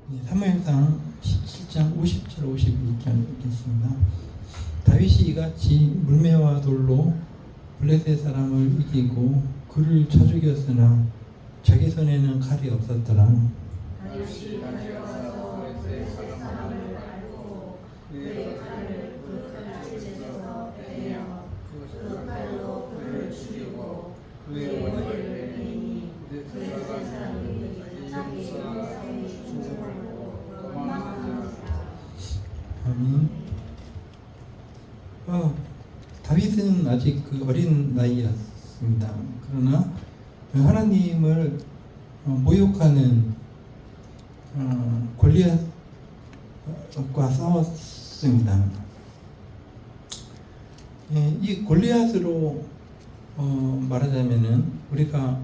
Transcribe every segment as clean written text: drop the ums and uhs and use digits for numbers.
사무엘상 17장 50절 51절 읽겠습니다. 다윗이 이같이 물매와 돌로 블레셋 사람을 이기고 그를 쳐 죽였으나 자기 손에는 칼이 없었더라. 다윗이 달려가서 블레셋 사람을 밟고 그의 칼을 그 칼집에서 빼내어 그 칼로 그를 죽이고 그의 머리를 베니 블레셋 사람이 자기 영상이 죽음으로 도망하였다. 아멘. 다윗은 아직 어린 나이였습니다. 그러나 하나님을 모욕하는 골리앗과 싸웠습니다. 이 골리앗으로 말하자면은 우리가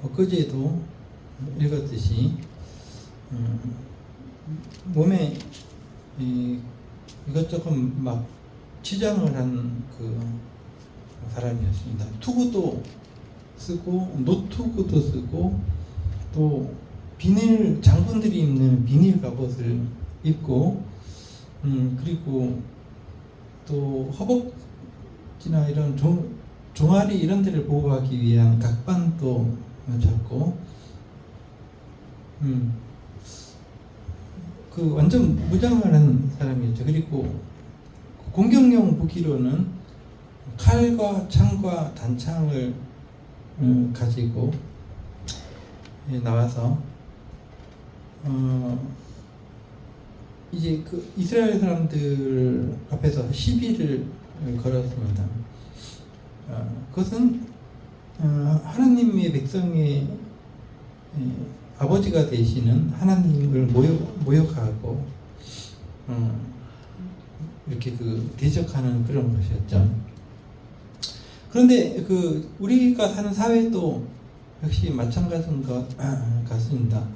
엊그제도 읽었듯이 몸에 이것저것 막 치장을 한 그 사람이었습니다. 투구도 쓰고 노투구도 쓰고 또 비닐 장군들이 입는 비닐 갑옷을 입고 그리고 또 허벅지나 이런 종아리 이런 데를 보호하기 위한 각반도 잡고 그 완전 무장을 한 사람이었죠. 그리고 공격용 무기로는 칼과 창과 단창을 가지고 나와서 이제 그 이스라엘 사람들 앞에서 시비를 걸었습니다. 그것은 하나님의 백성의 아버지가 되시는 하나님을 모욕하고 이렇게 대적하는 그런 것이었죠. 그런데 우리가 사는 사회도 역시 마찬가지인 것 같습니다.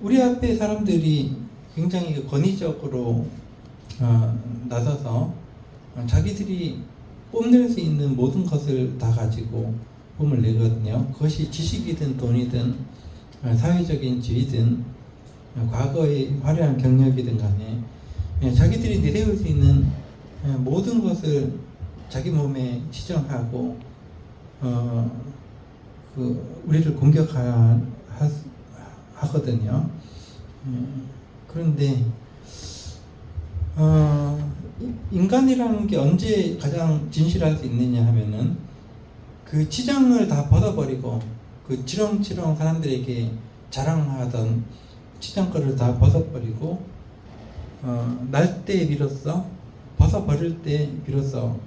우리 앞에 사람들이 굉장히 권위적으로 나서서 자기들이 뽐낼 수 있는 모든 것을 다 가지고 뽐을 내거든요. 그것이 지식이든 돈이든 사회적인 지위든 과거의 화려한 경력이든 간에 자기들이 내세울 수 있는 모든 것을 자기 몸에 치정하고 우리를 공격하거든요. 그런데 인간이라는 게 언제 가장 진실할 수 있느냐 하면은 그 치장을 다 벗어버리고 그 치렁치렁 사람들에게 자랑하던 치장거를 다 벗어버리고 날 때 비로소 벗어버릴 때 비로소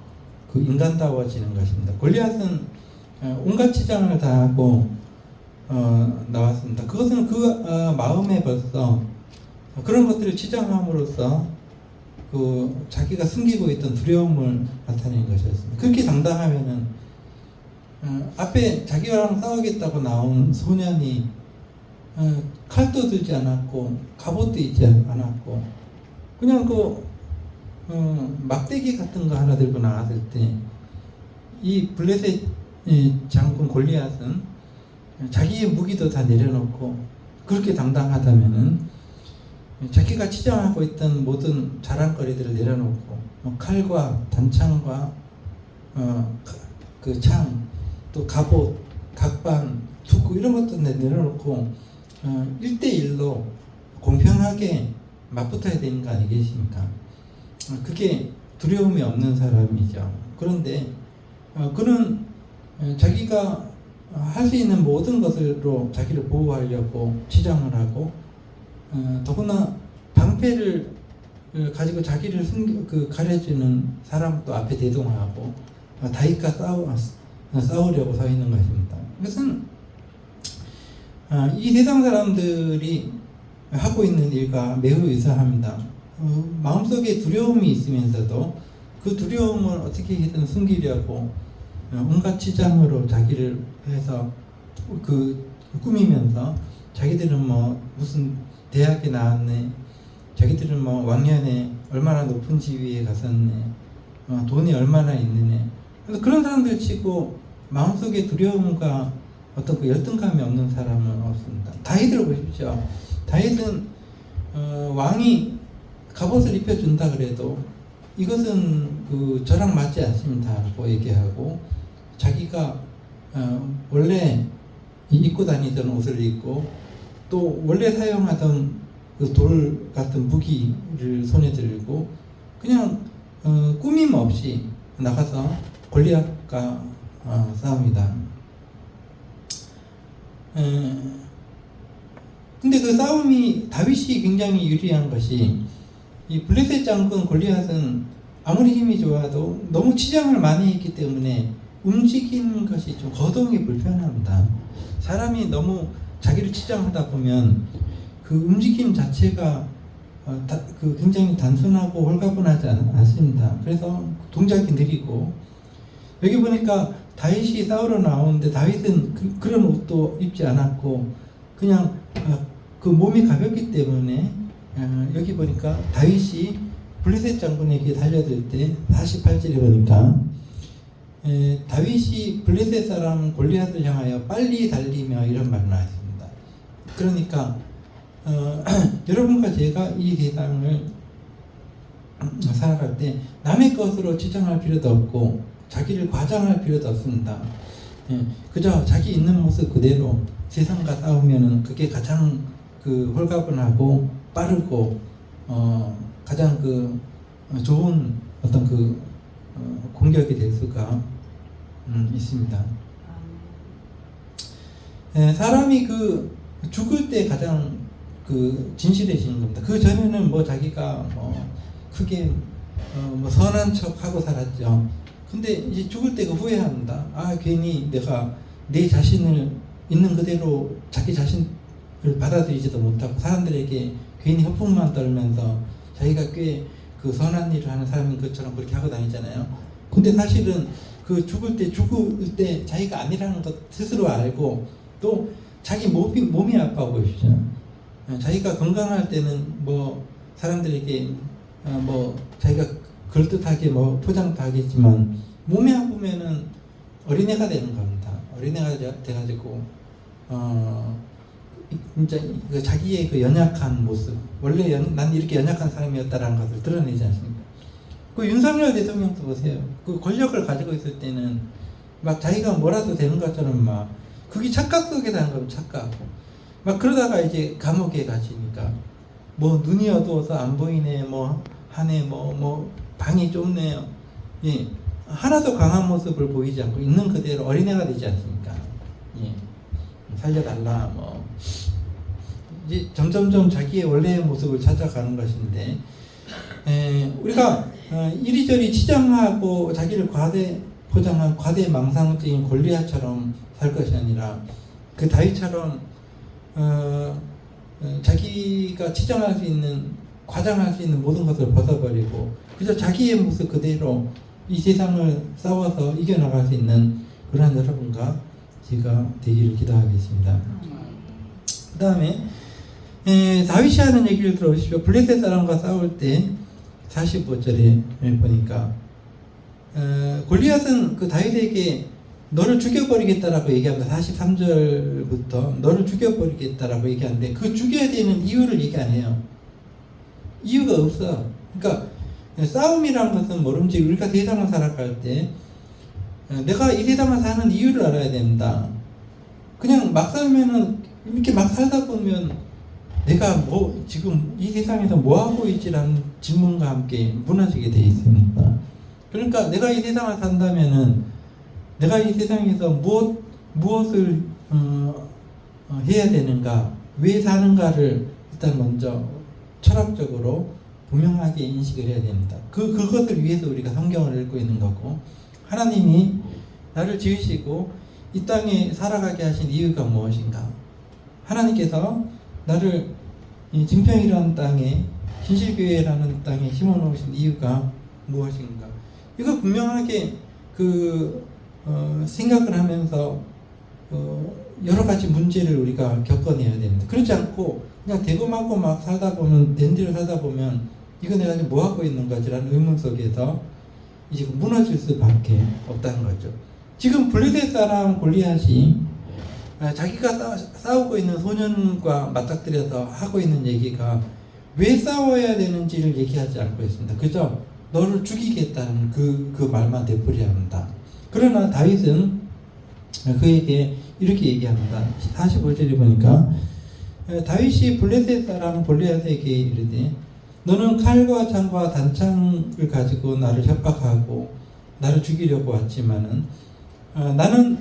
그 인간다워지는 것입니다. 골리앗은 온갖 치장을 다 하고 나왔습니다. 그것은 마음에 벌써 그런 것들을 치장함으로써 자기가 숨기고 있던 두려움을 나타낸 것이었습니다. 그렇게 당당하면은 앞에 자기랑 싸우겠다고 나온 소년이 칼도 들지 않았고 갑옷도 있지 않았고 그냥 막대기 같은 거 하나 들고 나왔을 때 이 블레셋 장군 골리앗은 자기의 무기도 다 내려놓고 그렇게 당당하다면은 자기가 치장하고 있던 모든 자랑거리들을 내려놓고 칼과 단창과 그 창, 또 갑옷, 각반, 투구 이런 것도 내려놓고 1대1로 공평하게 맞붙어야 되는 거 아니겠습니까? 그게 두려움이 없는 사람이죠. 그런데 그는 자기가 할 수 있는 모든 것으로 자기를 보호하려고 치장을 하고 더구나 방패를 가지고 자기를 가려주는 사람도 앞에 대동하고 다윗과 싸우려고 서 있는 것입니다. 이것은 이 세상 사람들이 하고 있는 일과 매우 유사합니다. 마음속에 두려움이 있으면서도 그 두려움을 어떻게든 숨기려고 온갖 치장으로 자기를 해서 꾸미면서 자기들은 무슨 대학에 나왔네, 자기들은 왕년에 얼마나 높은 지위에 갔었네, 돈이 얼마나 있느네. 그래서 그런 사람들 치고 마음속에 두려움과 어떤 그 열등감이 없는 사람은 없습니다. 다윗을 보십시오. 다윗은 왕이 갑옷을 입혀준다 그래도 이것은 그 저랑 맞지 않습니다라고 얘기하고 자기가 원래 입고 다니던 옷을 입고 또 원래 사용하던 그 돌 같은 무기를 손에 들고 그냥 꾸밈 없이 나가서 골리앗과 싸웁니다. 근데 그 싸움이 다윗이 굉장히 유리한 것이 이 블레셋 장군 골리앗은 아무리 힘이 좋아도 너무 치장을 많이 했기 때문에 움직이는 것이 좀 거동이 불편합니다. 사람이 너무 자기를 치장하다 보면 그 움직임 자체가 그 굉장히 단순하고 홀가분하지 않습니다. 그래서 동작이 느리고 여기 보니까 다윗이 싸우러 나오는데 다윗은 그런 옷도 입지 않았고 그냥 그 몸이 가볍기 때문에 여기 보니까 다윗이 블레셋 장군에게 달려들 때 48절에 보니까 다윗이 블레셋 사람 골리앗을 향하여 빨리 달리며 이런 말을 하였습니다. 그러니까 여러분과 제가 이 세상을 살아갈 때 남의 것으로 치장할 필요도 없고 자기를 과장할 필요도 없습니다. 그저 자기 있는 모습 그대로 세상과 싸우면은 그게 가장 그 홀가분하고 빠르고 가장 그 좋은 어떤 그 공격이 될 수가 있습니다. 사람이 그 죽을 때 가장 그 진실해지는 겁니다. 그 전에는 뭐 자기가 크게 뭐 선한 척 하고 살았죠. 근데 이제 죽을 때 그 후회합니다. 괜히 내가 내 자신을 있는 그대로 자기 자신을 받아들이지도 못하고 사람들에게 괜히 허풍만 떨면서 자기가 꽤 그 선한 일을 하는 사람인 것처럼 그렇게 하고 다니잖아요. 근데 사실은 그 죽을 때 자기가 아니라는 것 스스로 알고 또 자기 몸이 아파 보이시죠. 자기가 건강할 때는 뭐 사람들에게 뭐 자기가 그럴듯하게 뭐 포장도 하겠지만 몸이 아프면은 어린애가 되는 겁니다. 어린애가 돼가지고 진짜 그 자기의 그 연약한 모습, 원래 난 이렇게 연약한 사람이었다라는 것을 드러내지 않습니까? 그 윤석열 대통령도 보세요. 그 권력을 가지고 있을 때는 막 자기가 뭐라도 되는 것처럼 막 그게 착각 속에 사는 겁니다. 착각. 막 그러다가 이제 감옥에 가시니까 뭐 눈이 어두워서 안 보이네, 뭐 하네, 뭐 방이 좁네요. 예, 하나도 강한 모습을 보이지 않고 있는 그대로 어린애가 되지 않습니까? 예, 살려달라 뭐 이제 점점점 자기의 원래의 모습을 찾아가는 것인데 우리가 이리저리 치장하고 자기를 과대 포장한 과대망상적인 골리앗처럼 살 것이 아니라 그 다윗처럼 자기가 치장할 수 있는 과장할 수 있는 모든 것을 벗어버리고 그저 자기의 모습 그대로 이 세상을 싸워서 이겨나갈 수 있는 그러한 여러분과 제가 되기를 기도하겠습니다. 그 다음에 다윗이 하는 얘기를 들어보십시오. 블레셋 사람과 싸울 때 45절에 보니까 골리앗은 그 다윗에게 너를 죽여버리겠다라고 얘기합니다. 43절부터 너를 죽여버리겠다라고 얘기하는데 그 죽여야 되는 이유를 얘기 안 해요. 이유가 없어. 그러니까 싸움이란 것은 뭐든지 우리가 세상을 살아갈 때 내가 이 세상을 사는 이유를 알아야 된다. 그냥 막 살면은 이렇게 막 살다 보면 내가 뭐 지금 이 세상에서 뭐 하고 있지라는 질문과 함께 무너지게 돼 있습니다. 그러니까 내가 이 세상을 산다면은 내가 이 세상에서 무엇을 해야 되는가, 왜 사는가를 일단 먼저 철학적으로 분명하게 인식을 해야 됩니다. 그것을 위해서 우리가 성경을 읽고 있는 거고, 하나님이 나를 지으시고 이 땅에 살아가게 하신 이유가 무엇인가? 하나님께서 나를 이 증평이라는 땅에, 신실교회라는 땅에 심어놓으신 이유가 무엇인가? 이거 분명하게 생각을 하면서 여러 가지 문제를 우리가 겪어내야 됩니다. 그렇지 않고 그냥 대범하고 막 살다 보면, 낸대로 살다 보면 이거 내가 지금 뭐 하고 있는 거지라는 의문 속에서 이제 무너질 수밖에 없다는 거죠. 지금 블레셋 사람 골리앗이 자기가 싸우고 있는 소년과 맞닥뜨려서 하고 있는 얘기가 왜 싸워야 되는지를 얘기하지 않고 있습니다. 그저 너를 죽이겠다는 그 말만 되풀이야 합니다. 그러나 다윗은 그에게 이렇게 얘기합니다. 45절에 보니까 다윗이 블레셋 사람 골리앗에게 이르되 너는 칼과 창과 단창을 가지고 나를 협박하고 나를 죽이려고 왔지만은 나는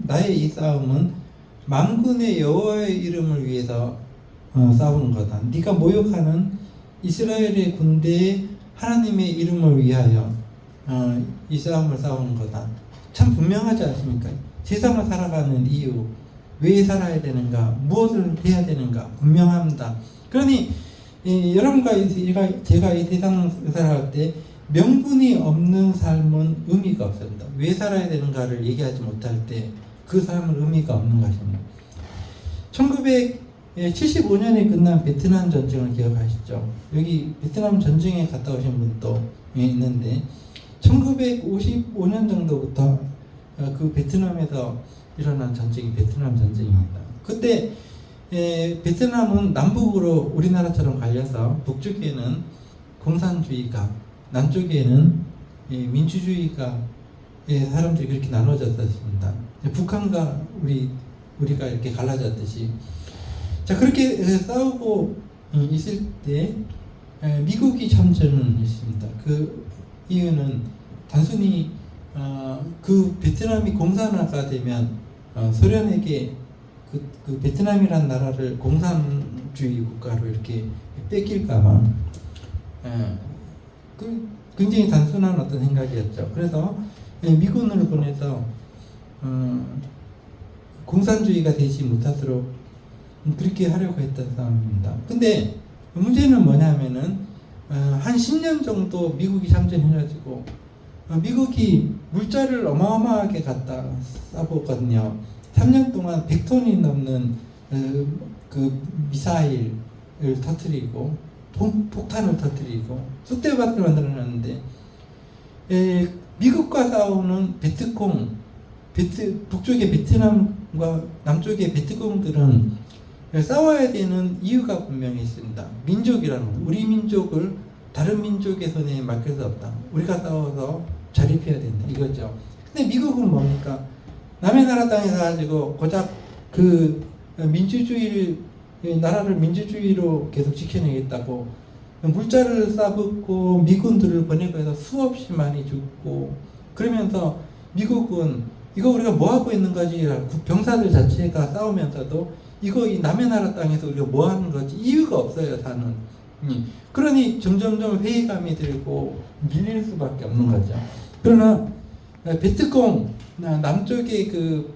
나의 이 싸움은 만군의 여호와의 이름을 위해서 싸우는 거다. 네가 모욕하는 이스라엘의 군대의 하나님의 이름을 위하여 이 싸움을 싸우는 거다. 참 분명하지 않습니까? 세상을 살아가는 이유, 왜 살아야 되는가, 무엇을 해야 되는가 분명합니다. 그러니 여러분과 제가 이 세상을 살아갈 때 명분이 없는 삶은 의미가 없습니다. 왜 살아야 되는가를 얘기하지 못할 때 그 삶은 의미가 없는 것입니다. 1975년에 끝난 베트남 전쟁을 기억하시죠? 여기 베트남 전쟁에 갔다 오신 분도 있는데 1955년 정도부터 그 베트남에서 일어난 전쟁이 베트남 전쟁입니다. 그때 베트남은 남북으로 우리나라처럼 갈려서 북쪽에는 공산주의가, 남쪽에는 민주주의가 사람들이 그렇게 나눠졌었습니다. 북한과 우리가 이렇게 갈라졌듯이. 자, 그렇게 싸우고 있을 때 미국이 참전을 했습니다. 그 이유는 단순히 그 베트남이 공산화가 되면 소련에게 그 베트남이라는 나라를 공산주의 국가로 이렇게 뺏길까봐 굉장히 단순한 어떤 생각이었죠. 그래서 미군을 보내서 공산주의가 되지 못하도록 그렇게 하려고 했던 상황입니다. 근데 문제는 뭐냐면은 한 10년 정도 미국이 참전해가지고 미국이 물자를 어마어마하게 갖다 쏴보거든요. 3년 동안 100톤이 넘는 그 미사일을 터뜨리고 폭탄을 터뜨리고 쑥대밭을 만들어놨는데 미국과 싸우는 북쪽의 베트남과 남쪽의 베트콩들은 싸워야 되는 이유가 분명히 있습니다. 민족이라는 거. 우리 민족을 다른 민족의 손에 맡길 수 없다. 우리가 싸워서 자립해야 된다. 이거죠. 근데 미국은 뭡니까? 남의 나라 땅에 가가지고 고작 그 나라를 민주주의로 계속 지켜내겠다고 물자를 쏴붓고 미군들을 보내고 해서 수없이 많이 죽고 그러면서 미국은 이거 우리가 뭐하고 있는 거지? 병사들 자체가 싸우면서도 이거 이 남의 나라 땅에서 우리가 뭐하는 거지? 이유가 없어요, 다는. 그러니 점점점 회의감이 들고 밀릴 수밖에 없는 거죠. 그러나 베트콩 남쪽의 그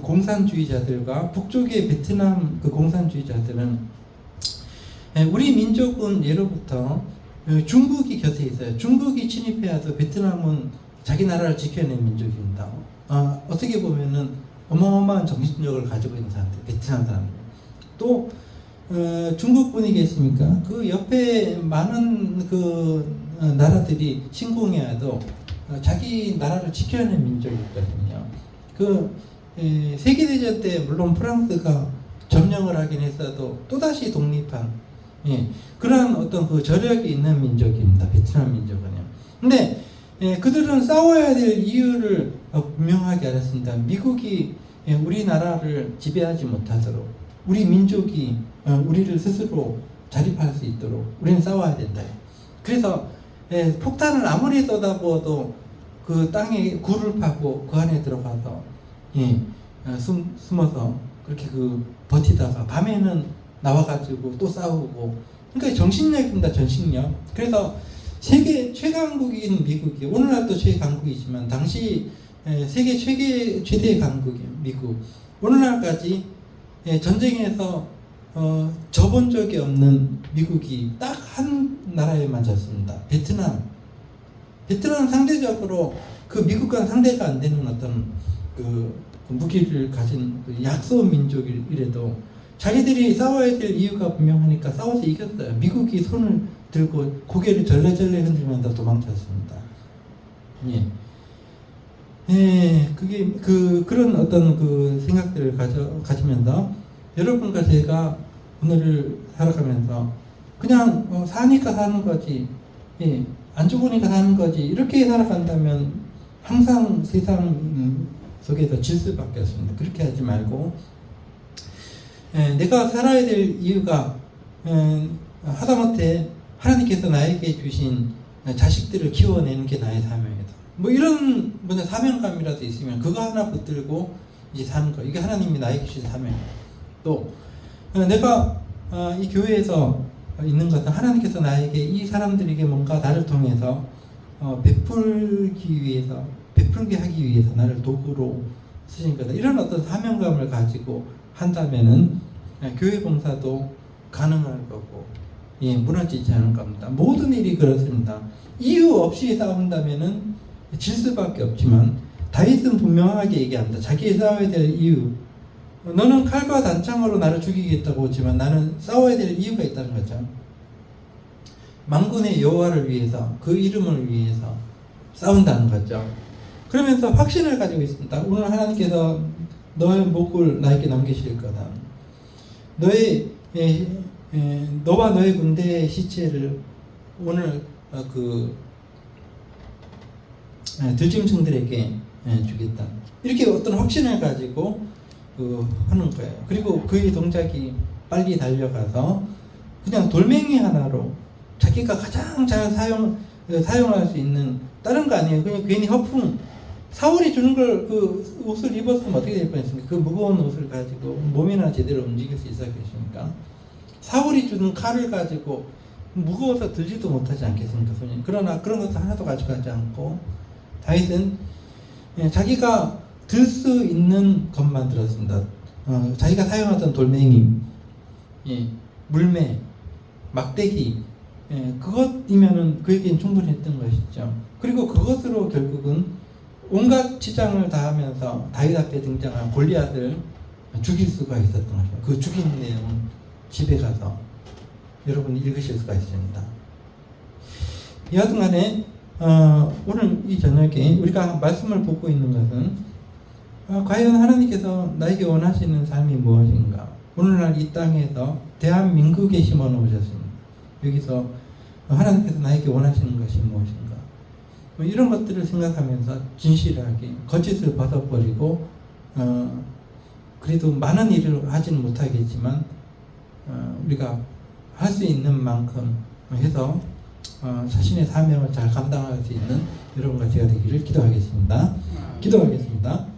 공산주의자들과 북쪽의 베트남 그 공산주의자들은 우리 민족은 예로부터 중국이 곁에 있어요. 중국이 침입해와서 베트남은 자기 나라를 지켜낸 민족입니다. 어떻게 보면은 어마어마한 정신력을 가지고 있는 사람들, 베트남 사람들. 또 중국 분이 계십니까? 그 옆에 많은 그 나라들이 침공해와도 자기 나라를 지켜낸 민족이거든요. 그 세계대전 때 물론 프랑스가 점령을 하긴 했어도 또다시 독립한 그런 어떤 그 저력이 있는 민족입니다. 베트남 민족은요. 근데 그들은 싸워야 될 이유를 분명하게 알았습니다. 미국이 우리나라를 지배하지 못하도록 우리 민족이 우리를 스스로 자립할 수 있도록 우리는 싸워야 된다. 그래서 폭탄을 아무리 쏟아부어도 그 땅에 굴을 파고 그 안에 들어가서 숨어서 그렇게 버티다가 밤에는 나와가지고 또 싸우고 그러니까 정신력입니다. 정신력. 그래서 세계 최강국인 미국이 오늘날도 최강국이지만 당시 세계 최대의 강국인 미국 오늘날까지 전쟁에서 져본 적이 없는 미국이 딱 한 나라에만 졌습니다. 베트남 상대적으로 그 미국과는 상대가 안 되는 어떤 그 무기를 가진 약소 민족이라도 자기들이 싸워야 될 이유가 분명하니까 싸워서 이겼어요. 미국이 손을 들고 고개를 절레절레 흔들면서 도망쳤습니다. 그게 그런 어떤 그 생각들을 가지면서 여러분과 제가 오늘을 살아가면서 그냥 사니까 사는 거지, 안 죽으니까 사는 거지 이렇게 살아간다면 항상 세상 속에서 질 수밖에 없습니다. 그렇게 하지 말고 내가 살아야 될 이유가 하다못해 하나님께서 나에게 주신 자식들을 키워내는 게 나의 사명이다. 뭐 이런 사명감이라도 있으면 그거 하나 붙들고 이제 사는 거. 이게 하나님이 나에게 주신 사명이다. 또 내가 이 교회에서 있는 것은 하나님께서 나에게 이 사람들에게 뭔가 나를 통해서 베풀게 하기 위해서 나를 도구로 쓰신 거다. 이런 어떤 사명감을 가지고 한다면은 교회 봉사도 가능할 거고, 무너지지 않을 겁니다. 모든 일이 그렇습니다. 이유 없이 싸운다면은 질 수밖에 없지만 다윗은 분명하게 얘기합니다. 자기의 싸워야 될 이유. 너는 칼과 단창으로 나를 죽이겠다고 하지만 나는 싸워야 될 이유가 있다는 거죠. 만군의 여호와를 위해서, 그 이름을 위해서 싸운다는 거죠. 그러면서 확신을 가지고 있습니다. 오늘 하나님께서 너의 목을 나에게 넘기실 거다. 너와 너의 군대의 시체를 오늘 들짐승들에게 주겠다. 이렇게 어떤 확신을 가지고 하는 거예요. 그리고 그의 동작이 빨리 달려가서 그냥 돌멩이 하나로 자기가 가장 잘 사용할 수 있는, 다른 거 아니에요. 그냥 괜히 허풍. 사울이 주는 걸 옷을 입었으면 어떻게 될 뻔했습니까? 그 무거운 옷을 가지고 몸이나 제대로 움직일 수 있었겠습니까? 사울이 주는 칼을 가지고 무거워서 들지도 못하지 않겠습니까, 손님? 그러나 그런 것도 하나도 가져가지 않고 다윗은 자기가 들 수 있는 것만 들었습니다. 자기가 사용하던 돌멩이, 물매, 막대기, 그것이면은 그에겐 충분했던 것이죠. 그리고 그것으로 결국은 온갖 치장을 다하면서 다윗 앞에 등장한 골리앗을 죽일 수가 있었던 거죠. 그 죽인 내용은 집에 가서 여러분이 읽으실 수가 있습니다. 여하튼 간에 오늘 이 저녁에 우리가 말씀을 보고 있는 것은 과연 하나님께서 나에게 원하시는 삶이 무엇인가? 오늘날 이 땅에서 대한민국에 심어 놓으셨습니다. 여기서 하나님께서 나에게 원하시는 것이 무엇인가? 이런 것들을 생각하면서 진실하게 거짓을 벗어버리고 그래도 많은 일을 하지는 못하겠지만 우리가 할 수 있는 만큼 해서 자신의 사명을 잘 감당할 수 있는 여러분과 제가 되기를 기도하겠습니다. 기도하겠습니다.